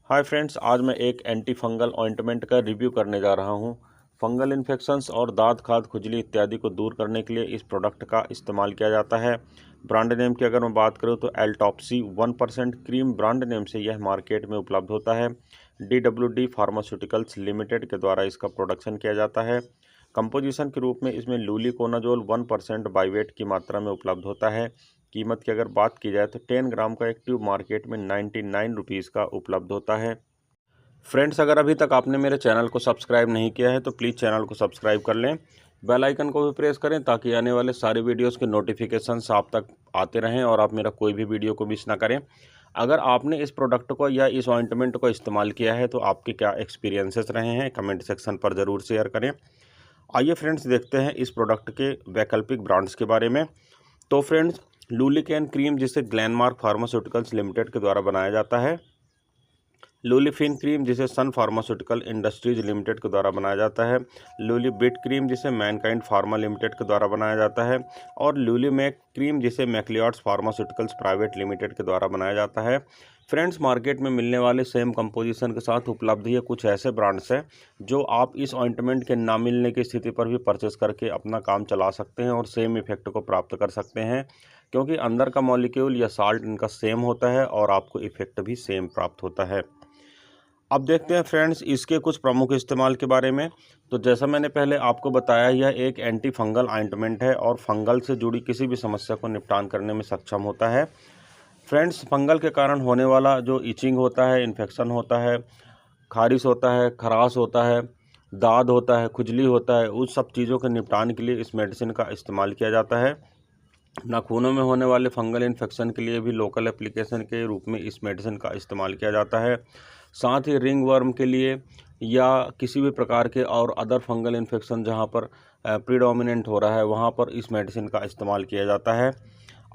Hi friends, आज मैं एक एंटी फंगल ऑइंटमेंट का रिव्यू करने जा रहा हूं। फंगल इन्फेक्शंस और दांत खाज खुजली इत्यादि को दूर करने के लिए इस प्रोडक्ट का इस्तेमाल किया जाता है। ब्रांड नेम की अगर मैं बात करूं तो एल्टॉप्सी 1% क्रीम ब्रांड नेम से यह मार्केट में उपलब्ध होता है। DWD फार्मास्यूटिकल्स लिमिटेड के द्वारा इसका प्रोडक्शन किया जाता है। कंपोजिशन के रूप में इसमें लूलिकोनाजोल 1% बाइवेट की मात्रा में उपलब्ध होता है। कीमत की अगर बात की जाए तो 10 ग्राम का एक ट्यूब मार्केट में 99 रुपीज़ का उपलब्ध होता है। फ्रेंड्स, अगर अभी तक आपने मेरे चैनल को सब्सक्राइब नहीं किया है तो प्लीज़ चैनल को सब्सक्राइब कर लें। बेल आइकन को भी प्रेस करें ताकि आने वाले सारे वीडियोस के नोटिफिकेशंस आप तक आते रहें और आप मेरा कोई भी वीडियो को मिस ना करें। अगर आपने इस प्रोडक्ट को या इस ऑइंटमेंट को इस्तेमाल किया है तो आपके क्या एक्सपीरियंसेस रहे हैं, कमेंट सेक्शन पर ज़रूर शेयर करें। आइए फ्रेंड्स, देखते हैं इस प्रोडक्ट के वैकल्पिक ब्रांड्स के बारे में। तो फ्रेंड्स, लूलिकैन क्रीम जिसे ग्लेनमार्क फार्मास्यूटिकल्स लिमिटेड के द्वारा बनाया जाता है। लूलिफिन क्रीम जिसे सन फार्मास्यूटिकल इंडस्ट्रीज लिमिटेड के द्वारा बनाया जाता है। लूलिबिट क्रीम जिसे मैनकाइंड फार्मा लिमिटेड के द्वारा बनाया जाता है। और लूलिमैक क्रीम जिसे मैक्लियॉड्स फार्मास्यूटिकल्स प्राइवेट लिमिटेड के द्वारा बनाया जाता है। फ्रेंड्स, मार्केट में मिलने वाले सेम कंपोजिशन के साथ उपलब्ध ये कुछ ऐसे ब्रांड्स हैं जो आप इस ऑइंटमेंट के ना मिलने की स्थिति पर भी परचेस करके अपना काम चला सकते हैं और सेम इफेक्ट को प्राप्त कर सकते हैं, क्योंकि अंदर का मॉलिक्यूल या साल्ट इनका सेम होता है और आपको इफेक्ट भी सेम प्राप्त होता है। अब देखते हैं फ्रेंड्स इसके कुछ प्रमुख इस्तेमाल के बारे में। तो जैसा मैंने पहले आपको बताया, यह एक एंटी फंगल ऑइंटमेंट है और फंगल से जुड़ी किसी भी समस्या को निपटान करने में सक्षम होता है। फ्रेंड्स, फंगल के कारण होने वाला जो इचिंग होता है, इन्फेक्शन होता है, खारिश होता है, खराश होता है, दाद होता है, खुजली होता है, उस सब चीज़ों के निपटान के लिए इस मेडिसिन का इस्तेमाल किया जाता है। नाखूनों में होने वाले फंगल इन्फेक्शन के लिए भी लोकल एप्लीकेशन के रूप में इस मेडिसिन का इस्तेमाल किया जाता है। साथ ही रिंग वर्म के लिए या किसी भी प्रकार के और अदर फंगल इन्फेक्शन जहां पर प्रीडोमिनेंट हो रहा है वहां पर इस मेडिसिन का इस्तेमाल किया जाता है।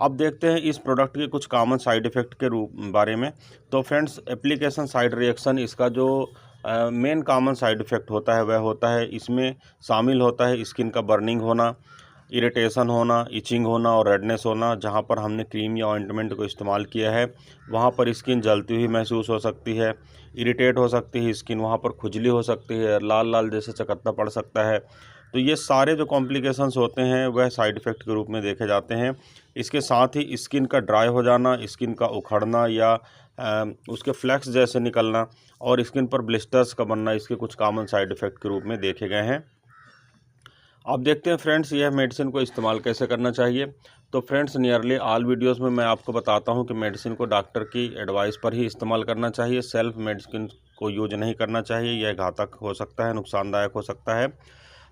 अब देखते हैं इस प्रोडक्ट के कुछ कॉमन साइड इफ़ेक्ट के रूप बारे में। तो फ्रेंड्स, एप्लीकेशन साइड रिएक्शन इसका जो मेन कॉमन साइड इफ़ेक्ट होता है वह होता है, इसमें शामिल होता है स्किन का बर्निंग होना, इरिटेशन होना, इचिंग होना और रेडनेस होना। जहां पर हमने क्रीम या ऑइंटमेंट को इस्तेमाल किया है वहां पर स्किन जलती हुई महसूस हो सकती है, इरिटेट हो सकती है स्किन, वहां पर खुजली हो सकती है, लाल लाल जैसे चकत्ता पड़ सकता है। तो ये सारे जो कॉम्प्लिकेशंस होते हैं वह साइड इफ़ेक्ट के रूप में देखे जाते हैं। इसके साथ ही स्किन का ड्राई हो जाना, स्किन का उखड़ना या उसके फ्लैक्स जैसे निकलना और स्किन पर ब्लिस्टर्स का बनना, इसके कुछ कॉमन साइड इफ़ेक्ट के रूप में देखे गए हैं। अब देखते हैं फ्रेंड्स यह मेडिसिन को इस्तेमाल कैसे करना चाहिए। तो फ्रेंड्स, नियरली ऑल वीडियोस में मैं आपको बताता हूं कि मेडिसिन को डॉक्टर की एडवाइस पर ही इस्तेमाल करना चाहिए। सेल्फ मेडिसिन को यूज नहीं करना चाहिए, यह घातक हो सकता है, नुकसानदायक हो सकता है।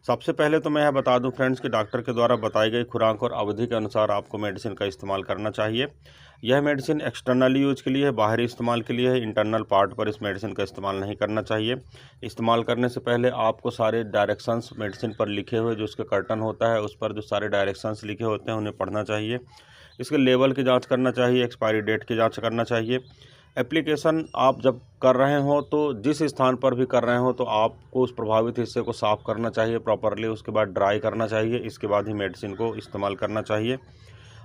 सबसे पहले तो मैं यह बता दूं फ्रेंड्स कि डॉक्टर के द्वारा बताई गई खुराक और अवधि के अनुसार आपको मेडिसिन का इस्तेमाल करना चाहिए। यह मेडिसिन एक्सटर्नल यूज के लिए है, बाहरी इस्तेमाल के लिए है। इंटरनल पार्ट पर इस मेडिसिन का इस्तेमाल नहीं करना चाहिए। इस्तेमाल करने से पहले आपको सारे डायरेक्शंस मेडिसिन पर लिखे हुए जो उसके कर्टन होता है उस पर जो सारे डायरेक्शंस लिखे होते हैं उन्हें पढ़ना चाहिए। इसके लेवल की जाँच करना चाहिए, एक्सपायरी डेट की जाँच करना चाहिए। एप्लीकेशन आप जब कर रहे हो तो जिस स्थान पर भी कर रहे हो तो आपको उस प्रभावित हिस्से को साफ़ करना चाहिए प्रॉपरली, उसके बाद ड्राई करना चाहिए, इसके बाद ही मेडिसिन को इस्तेमाल करना चाहिए।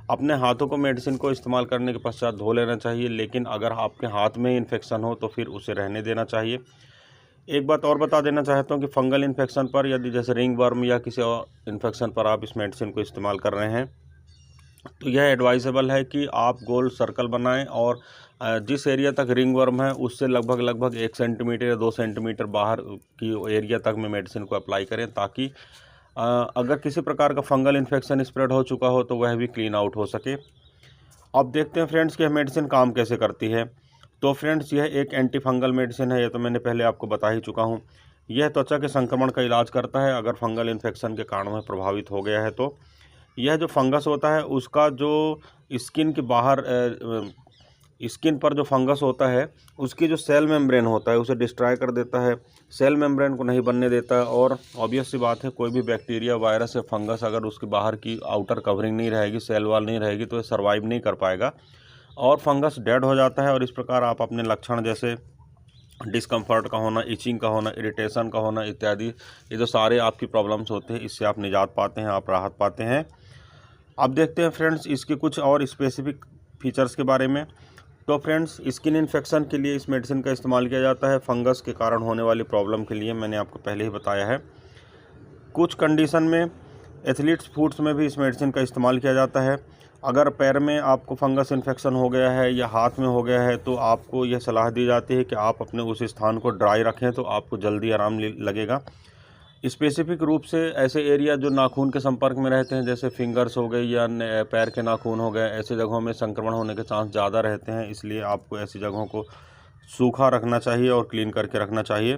अपने हाथों को मेडिसिन को इस्तेमाल करने के पश्चात धो लेना चाहिए, लेकिन अगर आपके हाथ में इन्फेक्शन हो तो फिर उसे रहने देना चाहिए। एक बात और बता देना चाहता हूँ कि फंगल इन्फेक्शन पर, यदि जैसे रिंग वर्म या किसी और इन्फेक्शन पर आप इस मेडिसिन को इस्तेमाल कर रहे हैं तो यह एडवाइजेबल है कि आप गोल सर्कल बनाएं और जिस एरिया तक रिंग वर्म है उससे लगभग 1 सेंटीमीटर या 2 सेंटीमीटर बाहर की एरिया तक में मेडिसिन को अप्लाई करें, ताकि अगर किसी प्रकार का फंगल इन्फेक्शन स्प्रेड हो चुका हो तो वह भी क्लीन आउट हो सके। अब देखते हैं फ्रेंड्स कि यह मेडिसिन काम कैसे करती है। तो फ्रेंड्स, यह एक एंटी फंगल मेडिसिन है, यह तो मैंने पहले आपको बता ही चुका हूँ। यह त्वचा के संक्रमण का इलाज करता है अगर फंगल इन्फेक्शन के कारण वह प्रभावित हो गया है तो। यह जो फंगस होता है उसका जो स्किन के बाहर स्किन पर जो फंगस होता है उसकी जो सेल मेम्ब्रेन होता है उसे डिस्ट्रॉय कर देता है, सेल मेम्ब्रेन को नहीं बनने देता है। और ऑब्वियस सी बात है, कोई भी बैक्टीरिया, वायरस या फंगस अगर उसकी बाहर की आउटर कवरिंग नहीं रहेगी, सेल वॉल नहीं रहेगी, तो ये सर्वाइव नहीं कर पाएगा और फंगस डेड हो जाता है। और इस प्रकार आप अपने लक्षण जैसे डिस्कम्फर्ट का होना, इचिंग का होना, इरिटेशन का होना इत्यादि, ये जो सारे आपकी प्रॉब्लम्स होते हैं इससे आप निजात पाते हैं, आप राहत पाते हैं। अब देखते हैं फ्रेंड्स इसके कुछ और स्पेसिफिक फीचर्स के बारे में। तो फ्रेंड्स, स्किन इन्फेक्शन के लिए इस मेडिसिन का इस्तेमाल किया जाता है। फंगस के कारण होने वाली प्रॉब्लम के लिए मैंने आपको पहले ही बताया है। कुछ कंडीशन में एथलीट्स फूड्स में भी इस मेडिसिन का इस्तेमाल किया जाता है। अगर पैर में आपको फंगस इन्फेक्शन हो गया है या हाथ में हो गया है तो आपको यह सलाह दी जाती है कि आप अपने उस स्थान को ड्राई रखें, तो आपको जल्दी आराम लगेगा। स्पेसिफिक रूप से ऐसे एरिया जो नाखून के संपर्क में रहते हैं, जैसे फिंगर्स हो गए या पैर के नाखून हो गए, ऐसे जगहों में संक्रमण होने के चांस ज़्यादा रहते हैं। इसलिए आपको ऐसी जगहों को सूखा रखना चाहिए और क्लीन करके रखना चाहिए।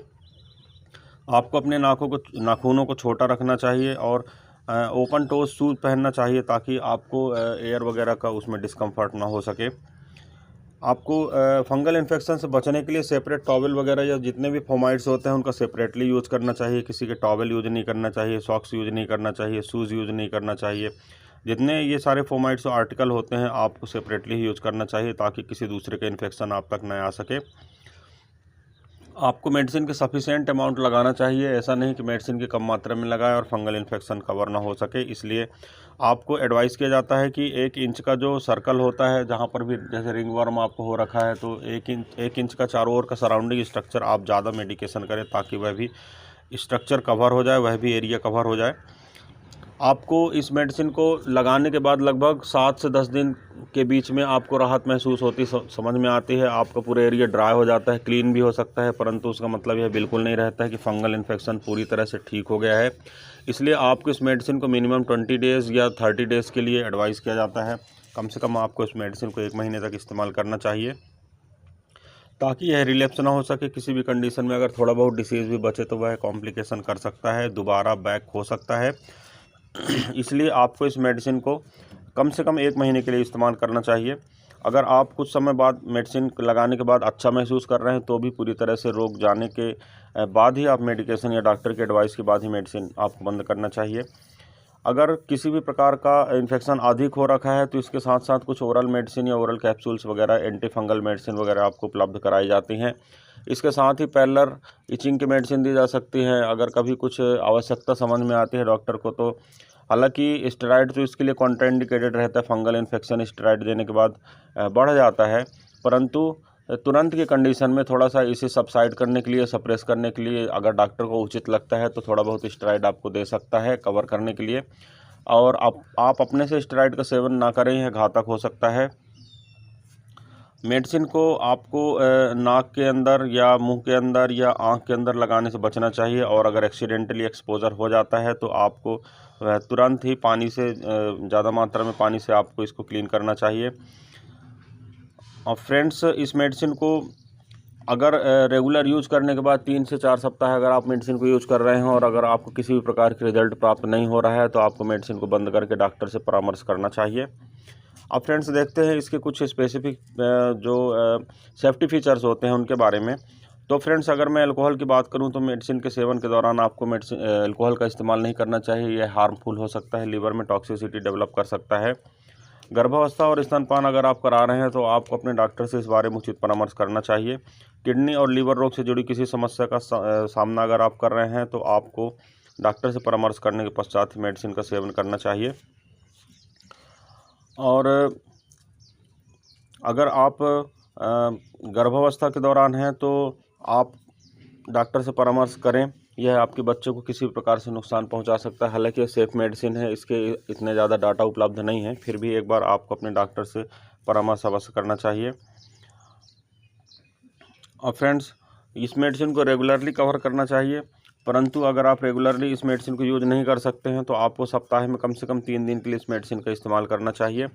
आपको अपने नाखूनों को छोटा रखना चाहिए और ओपन टोज शूज़ पहनना चाहिए ताकि आपको एयर वगैरह का उसमें डिस्कम्फर्ट ना हो सके। आपको फंगल इन्फेक्शन से बचने के लिए सेपरेट टॉवल वगैरह या जितने भी फोमाइड्स होते हैं उनका सेपरेटली यूज़ करना चाहिए। किसी के टॉवल यूज़ नहीं करना चाहिए, सॉक्स यूज़ नहीं करना चाहिए, शूज़ यूज़ नहीं करना चाहिए। जितने ये सारे फोमाइड्स आर्टिकल होते हैं आपको सेपरेटली ही यूज़ करना चाहिए ताकि किसी दूसरे का इन्फेक्शन आप तक न आ सके। आपको मेडिसिन के सफिशिएंट अमाउंट लगाना चाहिए। ऐसा नहीं कि मेडिसिन की कम मात्रा में लगाए और फंगल इन्फेक्शन कवर ना हो सके। इसलिए आपको एडवाइस किया जाता है कि 1 इंच का जो सर्कल होता है, जहाँ पर भी जैसे रिंग वर्म आपको हो रखा है, तो 1 इंच का चारों ओर का सराउंडिंग स्ट्रक्चर आप ज़्यादा मेडिकेशन करें ताकि वह भी स्ट्रक्चर कवर हो जाए, वह भी एरिया कवर हो जाए। आपको इस मेडिसिन को लगाने के बाद लगभग 7 से 10 दिन के बीच में आपको राहत महसूस होती, समझ में आती है। आपका पूरा एरिया ड्राई हो जाता है, क्लीन भी हो सकता है, परंतु उसका मतलब यह बिल्कुल नहीं रहता है कि फंगल इन्फेक्शन पूरी तरह से ठीक हो गया है। इसलिए आपको इस मेडिसिन को मिनिमम 20 डेज़ या 30 डेज़ के लिए एडवाइस किया जाता है। कम से कम आपको इस मेडिसिन को 1 महीने तक इस्तेमाल करना चाहिए ताकि यह रिलैप्स ना हो सके। किसी भी कंडीशन में अगर थोड़ा बहुत डिसीज़ भी बचे तो वह कॉम्प्लिकेशन कर सकता है, दोबारा बैक हो सकता है। इसलिए आपको इस मेडिसिन को कम से कम 1 महीने के लिए इस्तेमाल करना चाहिए। अगर आप कुछ समय बाद मेडिसिन लगाने के बाद अच्छा महसूस कर रहे हैं तो भी पूरी तरह से रोग जाने के बाद ही आप मेडिकेशन या डॉक्टर के एडवाइस के बाद ही मेडिसिन आपको बंद करना चाहिए। अगर किसी भी प्रकार का इन्फेक्शन अधिक हो रखा है तो इसके साथ साथ कुछ ओरल मेडिसिन या ओरल कैप्सूल्स वगैरह, एंटी फंगल मेडिसिन वगैरह आपको उपलब्ध कराई जाती हैं। इसके साथ ही पैरेलल इचिंग की मेडिसिन दी जा सकती है अगर कभी कुछ आवश्यकता समझ में आती है डॉक्टर को। तो हालांकि स्टेरॉइड तो इसके लिए कॉन्ट्राइंडिकेटेड रहता है, फंगल इन्फेक्शन स्टेरॉइड देने के बाद बढ़ जाता है, परंतु तुरंत की कंडीशन में थोड़ा सा इसे सबसाइड करने के लिए, सप्रेस करने के लिए अगर डॉक्टर को उचित लगता है तो थोड़ा बहुत स्टेरॉइड आपको दे सकता है कवर करने के लिए। और आप अपने से स्टेरॉइड का सेवन ना करें, यह घातक हो सकता है। मेडिसिन को आपको नाक के अंदर या मुंह के अंदर या आंख के अंदर लगाने से बचना चाहिए और अगर एक्सीडेंटली एक्सपोजर हो जाता है तो आपको तुरंत ही पानी से, ज़्यादा मात्रा में पानी से आपको इसको क्लीन करना चाहिए। और फ्रेंड्स, इस मेडिसिन को अगर रेगुलर यूज़ करने के बाद 3 से 4 सप्ताह अगर आप मेडिसिन को यूज़ कर रहे हैं और अगर आपको किसी भी प्रकार के रिजल्ट प्राप्त नहीं हो रहा है तो आपको मेडिसिन को बंद करके डॉक्टर से परामर्श करना चाहिए। अब फ्रेंड्स देखते हैं इसके कुछ स्पेसिफिक जो सेफ्टी फीचर्स होते हैं उनके बारे में। तो फ्रेंड्स, अगर मैं अल्कोहल की बात करूं तो मेडिसिन के सेवन के दौरान आपको अल्कोहल का इस्तेमाल नहीं करना चाहिए। यह हार्मफुल हो सकता है, लीवर में टॉक्सिसिटी डेवलप कर सकता है। गर्भावस्था और स्तनपान अगर आप करा रहे हैं तो आपको अपने डॉक्टर से इस बारे में उचित परामर्श करना चाहिए। किडनी और लीवर रोग से जुड़ी किसी समस्या का सामना अगर आप कर रहे हैं तो आपको डॉक्टर से परामर्श करने के पश्चात ही मेडिसिन का सेवन करना चाहिए। और अगर आप गर्भावस्था के दौरान हैं तो आप डॉक्टर से परामर्श करें। यह आपके बच्चे को किसी प्रकार से नुकसान पहुंचा सकता है। हालांकि ये सेफ़ मेडिसिन है, इसके इतने ज़्यादा डाटा उपलब्ध नहीं है, फिर भी एक बार आपको अपने डॉक्टर से परामर्श अवश्य करना चाहिए। और फ्रेंड्स, इस मेडिसिन को रेगुलरली कवर करना चाहिए, परंतु अगर आप रेगुलरली इस मेडिसिन को यूज़ नहीं कर सकते हैं तो आपको सप्ताह में कम से कम 3 दिन के लिए इस मेडिसिन का इस्तेमाल करना चाहिए।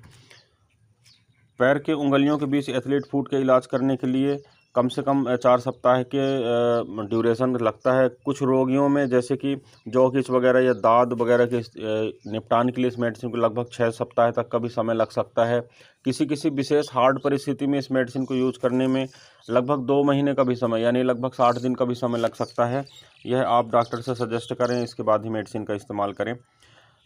पैर के उंगलियों के बीच एथलीट फुट के इलाज करने के लिए कम से कम 4 सप्ताह के ड्यूरेशन लगता है। कुछ रोगियों में जैसे कि जॉकिच वगैरह या दाद वगैरह के निपटान के लिए इस मेडिसिन को लगभग 6 सप्ताह तक का भी समय लग सकता है। किसी विशेष हार्ड परिस्थिति में इस मेडिसिन को यूज़ करने में लगभग 2 महीने का भी समय, यानी लगभग 60 दिन का भी समय लग सकता है। यह आप डॉक्टर से सजेस्ट करें, इसके बाद ही मेडिसिन का इस्तेमाल करें।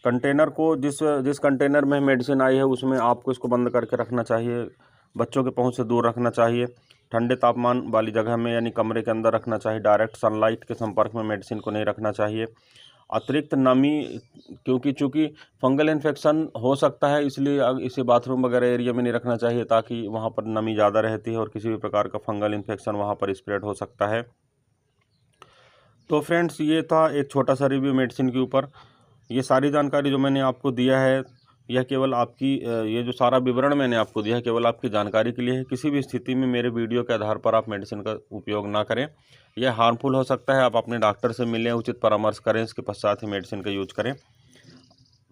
कंटेनर को जिस कंटेनर में मेडिसिन आई है उसमें आपको इसको बंद करके रखना चाहिए। बच्चों के पहुंच से दूर रखना चाहिए। ठंडे तापमान वाली जगह में यानी कमरे के अंदर रखना चाहिए। डायरेक्ट सनलाइट के संपर्क में मेडिसिन को नहीं रखना चाहिए। अतिरिक्त नमी, क्योंकि चूँकि फंगल इन्फेक्शन हो सकता है, इसलिए इसे बाथरूम वगैरह एरिया में नहीं रखना चाहिए, ताकि वहाँ पर नमी ज़्यादा रहती है और किसी भी प्रकार का फंगल इन्फेक्शन वहाँ पर स्प्रेड हो सकता है। तो फ्रेंड्स, ये था एक छोटा सा रिव्यू मेडिसिन के ऊपर। ये सारी जानकारी जो मैंने आपको दिया है, यह केवल आपकी ये जो सारा विवरण मैंने आपको दिया है केवल आपकी जानकारी के लिए है। किसी भी स्थिति में मेरे वीडियो के आधार पर आप मेडिसिन का उपयोग ना करें, यह हार्मफुल हो सकता है। आप अपने डॉक्टर से मिलें, उचित परामर्श करें, इसके पश्चात ही मेडिसिन का यूज करें।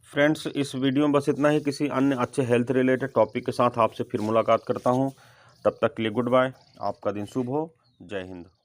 फ्रेंड्स, इस वीडियो में बस इतना ही। किसी अन्य अच्छे हेल्थ रिलेटेड टॉपिक के साथ आपसे फिर मुलाकात करता हूँ। तब तक के लिए गुड बाय। आपका दिन शुभ हो। जय हिंद।